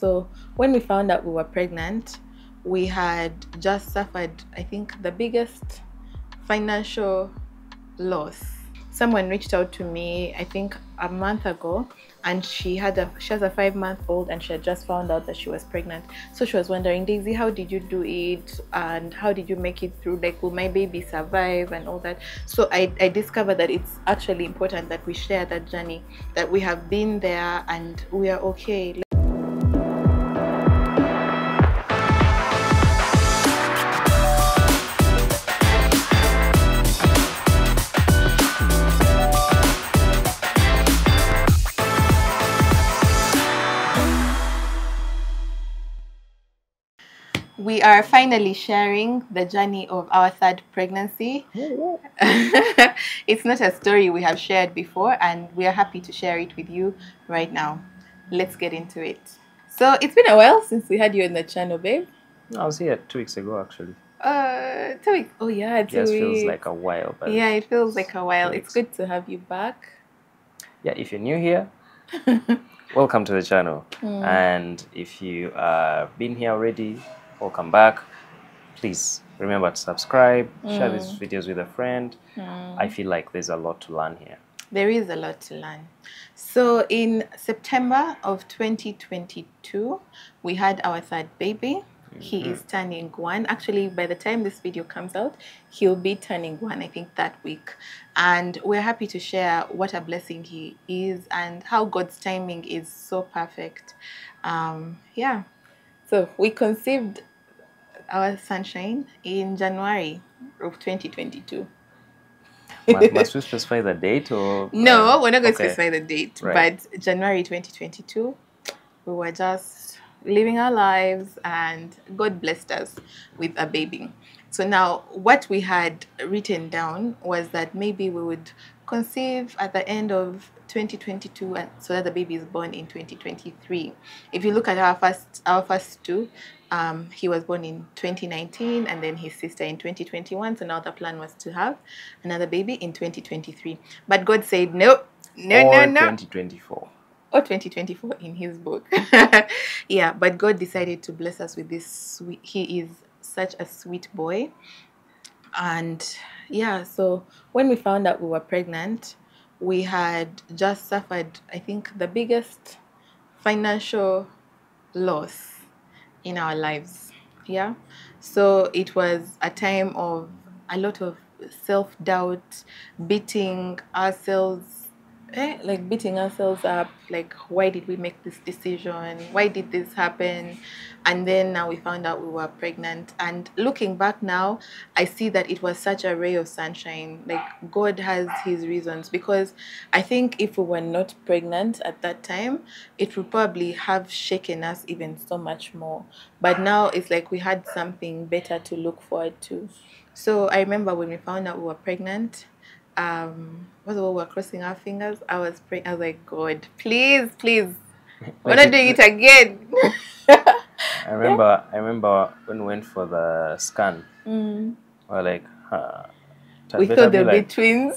So when we found out we were pregnant, we had just suffered, I think, the biggest financial loss. Someone reached out to me, I think a month ago, and she has a 5-month-old, and she had just found out that she was pregnant. So she was wondering, Daisy, how did you do it, and how did you make it through? Like, will my baby survive and all that? So I discovered that it's actually important that we share that journey, that we have been there and we are okay. We are finally sharing the journey of our third pregnancy. It's not a story we have shared before, and we are happy to share it with you right now. Let's get into it. So it's been a while since we had you on the channel, babe. I was here 2 weeks ago, actually. 2 weeks. Oh yeah, 2 yes, weeks. Feels like a while. But yeah, it feels like a while. It's good to have you back. Yeah, if you're new here, welcome to the channel. And if you been here already, welcome back. Please remember to subscribe, share these videos with a friend. I feel like there's a lot to learn here. There is a lot to learn. So in September of 2022, we had our third baby. He is turning 1. Actually, by the time this video comes out, he'll be turning 1, I think, that week. And we're happy to share what a blessing he is and how God's timing is so perfect. Yeah. So we conceived our sunshine in January of 2022. Must we specify the date? Or no, we're not going to specify the date, right. But January 2022, we were just living our lives and God blessed us with a baby. So now what we had written down was that maybe we would conceive at the end of 2022, and so that the baby is born in 2023. If you look at our first two, he was born in 2019 and then his sister in 2021. So now the plan was to have another baby in 2023. But God said, no. 2024. Or 2024 in his book. Yeah, but God decided to bless us with this sweet, he is such a sweet boy. And yeah, so when we found out we were pregnant, we had just suffered, I think, the biggest financial loss in our lives. Yeah, so it was a time of a lot of self-doubt, beating ourselves up, like, why did we make this decision, why did this happen? And then now we found out we were pregnant, and looking back now, I see that it was such a ray of sunshine. Like, God has his reasons, because I think if we were not pregnant at that time, it would probably have shaken us even so much more. But now it's like we had something better to look forward to. So I remember when we found out we were pregnant, we were crossing our fingers. I was praying. I was like, God, please, we're not doing it again. I remember when we went for the scan. We were like, we thought they'd be twins.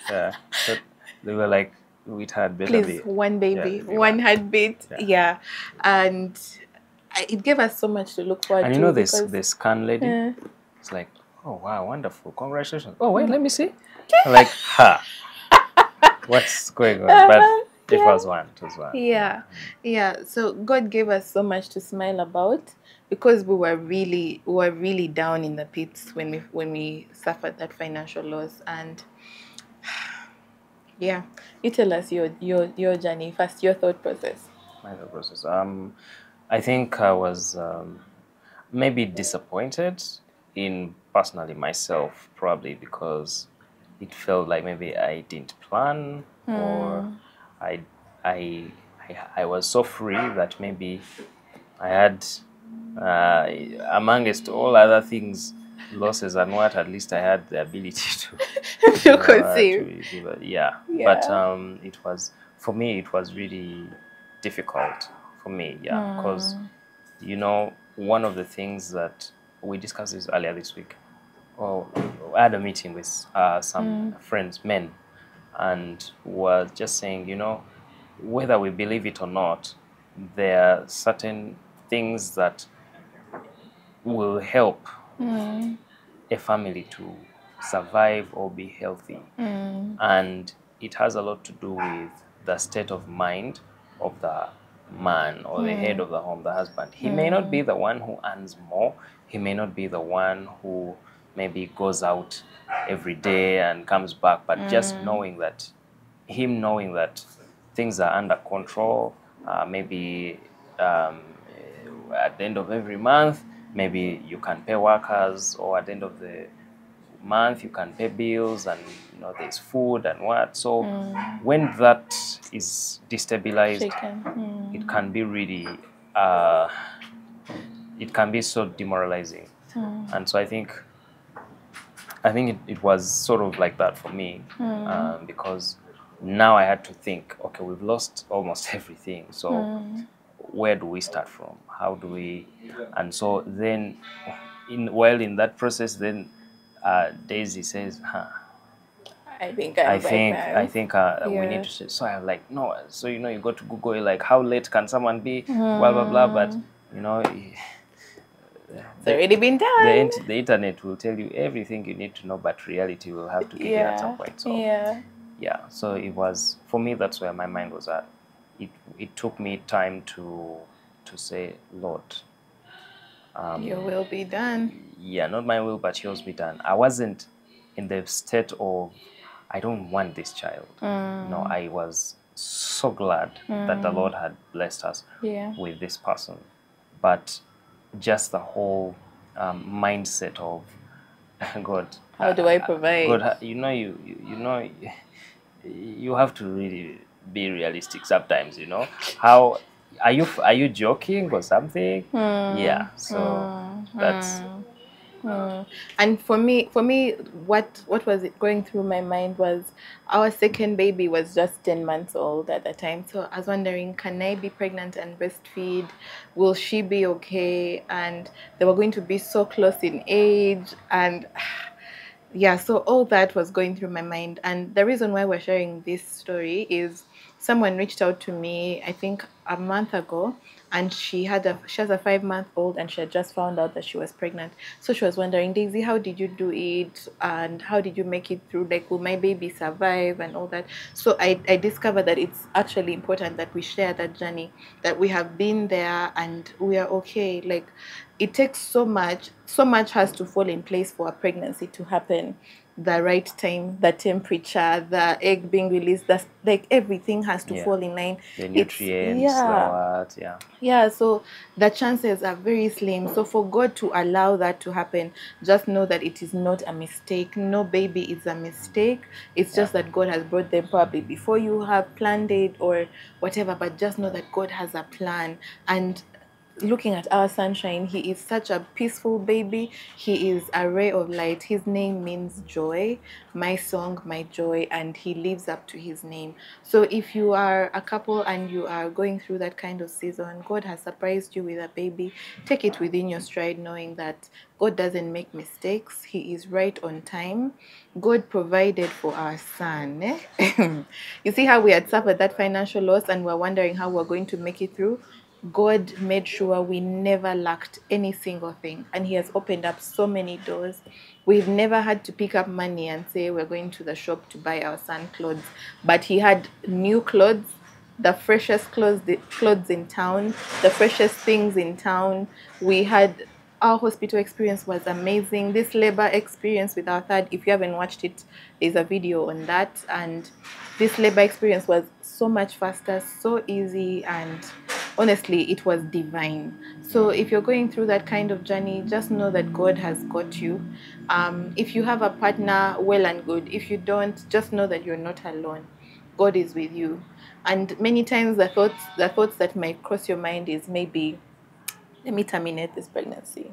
Yeah, so they were like, we had better please, one baby, one heartbeat. Yeah, and it gave us so much to look forward to. And you know, this scan lady, it's like, oh wow, wonderful, congratulations. Oh wait, let me see. Like, what's going on? But it was one. Yeah. So God gave us so much to smile about, because we were really down in the pits when we suffered that financial loss. And yeah, you tell us your journey first, your thought process. My thought process. I think I was maybe disappointed in personally myself, probably because it felt like maybe I didn't plan, or I was so free that maybe I had, amongst all other things, losses and what, at least I had the ability to conceive. Yeah. But it was, for me, it was really difficult for me, because you know, one of the things that we discussed this earlier this week. Oh, I had a meeting with some friends, men, and was just saying, you know, whether we believe it or not, there are certain things that will help a family to survive or be healthy. And it has a lot to do with the state of mind of the man or the head of the home, the husband. He may not be the one who earns more. He may not be the one who maybe goes out every day and comes back, but just knowing that, him knowing that things are under control, maybe at the end of every month, maybe you can pay workers, or at the end of the month you can pay bills, and there's food and what. So when that is destabilized, Shaken. it can be really it can be so demoralizing. And so I think it was sort of like that for me, because now I had to think, okay, we've lost almost everything, so where do we start from? How do we? And so then, in that process, then Daisy says, "Huh, I think I'm we need to." So I'm like, no. So you go to Google, you're like, how late can someone be? Blah blah blah. But it's already been done. the internet will tell you everything you need to know, but reality will have to kick in at some point. So so it was, for me, that's where my mind was at. It took me time to say, Lord, your will be done. Yeah, not my will, but yours be done. I wasn't in the state of, I don't want this child. No, I was so glad that the Lord had blessed us with this person. But just the whole mindset of, God, how do I provide? God, you have to really be realistic sometimes. How are you joking or something? Yeah, so that's. And for me, what was it going through my mind was, our second baby was just 10 months old at the time. So I was wondering, can I be pregnant and breastfeed? Will she be okay? And they were going to be so close in age, and so all that was going through my mind. And the reason why we're sharing this story is, someone reached out to me, I think a month ago, and she has a 5-month-old, and she had just found out that she was pregnant. So she was wondering, Daisy, how did you do it, and how did you make it through? Like, will my baby survive and all that? So I discovered that it's actually important that we share that journey, that we have been there and we are okay. Like, it takes so much has to fall in place for a pregnancy to happen. The right time, the temperature, the egg being released, that's like everything has to fall in line. The nutrients, So the chances are very slim. So for God to allow that to happen, just know that it is not a mistake. No baby is a mistake. It's just that God has brought them probably before you have planned it or whatever, but just know that God has a plan. And looking at our sunshine, he is such a peaceful baby. He is a ray of light. His name means joy, my song, my joy, and he lives up to his name. So if you are a couple and you are going through that kind of season, God has surprised you with a baby, take it within your stride, knowing that God doesn't make mistakes. He is right on time. God provided for our son. You see how we had suffered that financial loss and we're wondering how we're going to make it through? God made sure we never lacked any single thing, and he has opened up so many doors. We've never had to pick up money and say we're going to the shop to buy our son clothes, but he had new clothes, the freshest clothes in town, the freshest things in town. We had, our hospital experience was amazing. This labor experience with our third, if you haven't watched it, there's a video on that. And this labor experience was so much faster, so easy, and honestly, it was divine. So if you're going through that kind of journey, just know that God has got you. If you have a partner, well and good. If you don't, just know that you're not alone. God is with you. And many times the thoughts that might cross your mind is, maybe, let me terminate this pregnancy.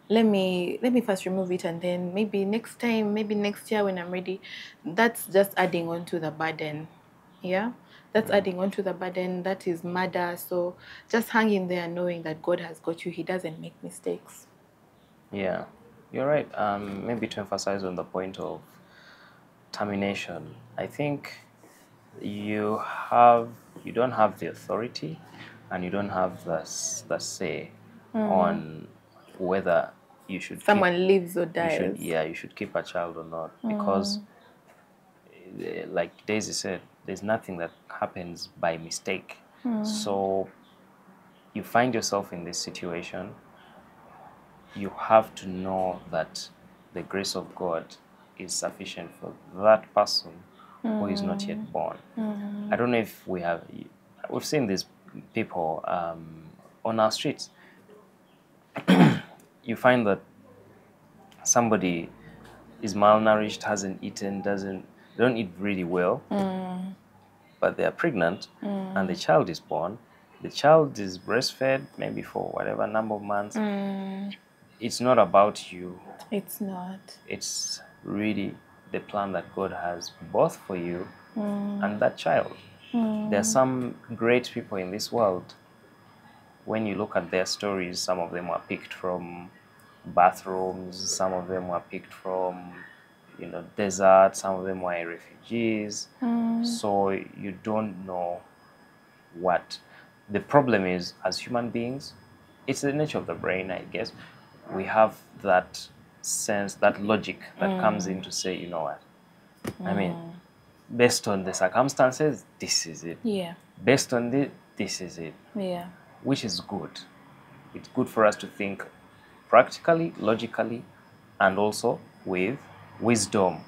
Let me first remove it, and then maybe next time, maybe next year when I'm ready. That's just adding on to the burden. That's adding on to the burden. That is murder. So just hang in there, knowing that God has got you. He doesn't make mistakes. Yeah, you're right. Maybe to emphasize on the point of termination, I think you don't have the authority and you don't have the say on whether you should Someone lives or dies. you should keep a child or not, because like Daisy said, there's nothing that happens by mistake. So you find yourself in this situation, you have to know that the grace of God is sufficient for that person who is not yet born. I don't know if we've seen these people on our streets. You find that somebody is malnourished, hasn't eaten, they don't eat really well, but they are pregnant, and the child is born. The child is breastfed maybe for whatever number of months. It's not about you. It's not. It's really the plan that God has both for you and that child. There are some great people in this world. When you look at their stories, some of them are picked from bathrooms, some of them were picked from desert, some of them were refugees. So you don't know what the problem is. As human beings, it's the nature of the brain, I guess. We have that sense, that logic that comes in to say, you know what, I mean, based on the circumstances, this is it. Yeah. Based on this is it. Yeah. Which is good. It's good for us to think practically, logically, and also with wisdom.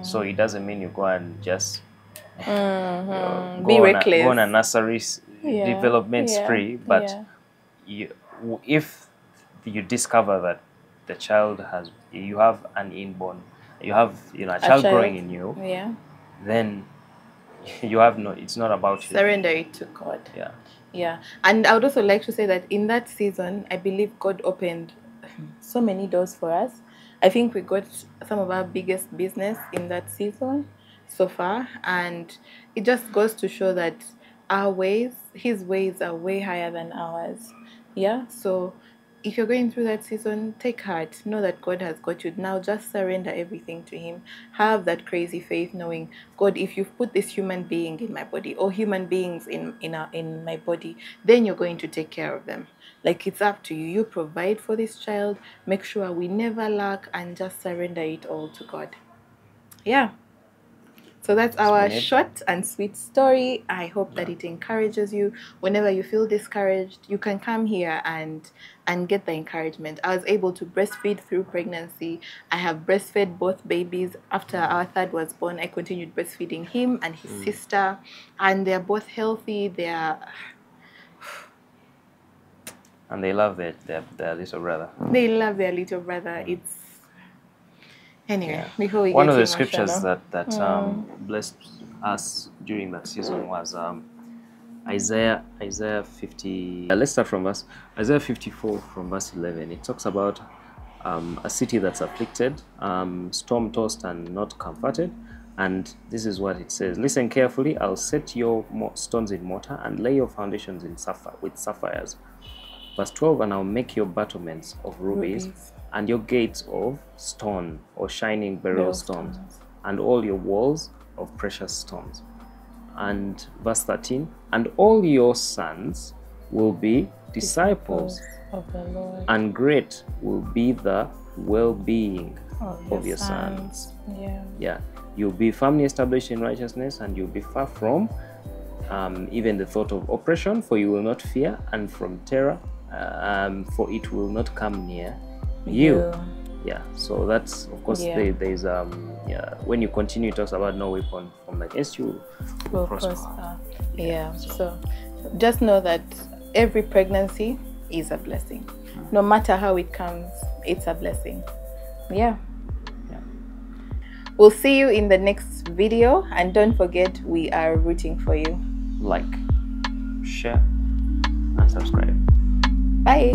So it doesn't mean you go and just be reckless. Go on a nursery development spree, but if you discover that the child you have an inborn, you have a child growing in you, then you have it's not about you. Surrender it to God. Yeah. Yeah. And I would also like to say that in that season, I believe God opened so many doors for us. I think we got some of our biggest business in that season so far, and it just goes to show that his ways are way higher than ours. Yeah. So if you're going through that season, take heart. Know that God has got you. Now just surrender everything to Him. Have that crazy faith, knowing, God, if you've put this human being in my body, or human beings in my body, then you're going to take care of them. Like, it's up to you. You provide for this child. Make sure we never lack, and just surrender it all to God. Yeah. So that's our short and sweet story. I hope that it encourages you. Whenever you feel discouraged, you can come here and get the encouragement. I was able to breastfeed through pregnancy. I have breastfed both babies. After our third was born, I continued breastfeeding him and his sister. And they're both healthy. And they love their little brother. They love their little brother. It's anyway. Before we one get of the emotional, scriptures that blessed us during that season was Isaiah 50. Let's start from Isaiah 54 from verse 11. It talks about a city that's afflicted, storm-tossed and not comforted. And this is what it says. Listen carefully. I'll set your stones in mortar and lay your foundations with sapphires. Verse 12, and I'll make your battlements of rubies and your gates of stone or shining beryl stones, and all your walls of precious stones. And verse 13, and all your sons will be disciples of the Lord, and great will be the well-being of your sons. You'll be firmly established in righteousness, and you'll be far from even the thought of oppression, for you will not fear, and from terror, for it will not come near you. So that's, of course, there's when you continue, it talks about no weapon from against you will prosper. So just know that every pregnancy is a blessing. No matter how it comes, it's a blessing. We'll see you in the next video, and don't forget, we are rooting for you. Like, share, and subscribe. Bye.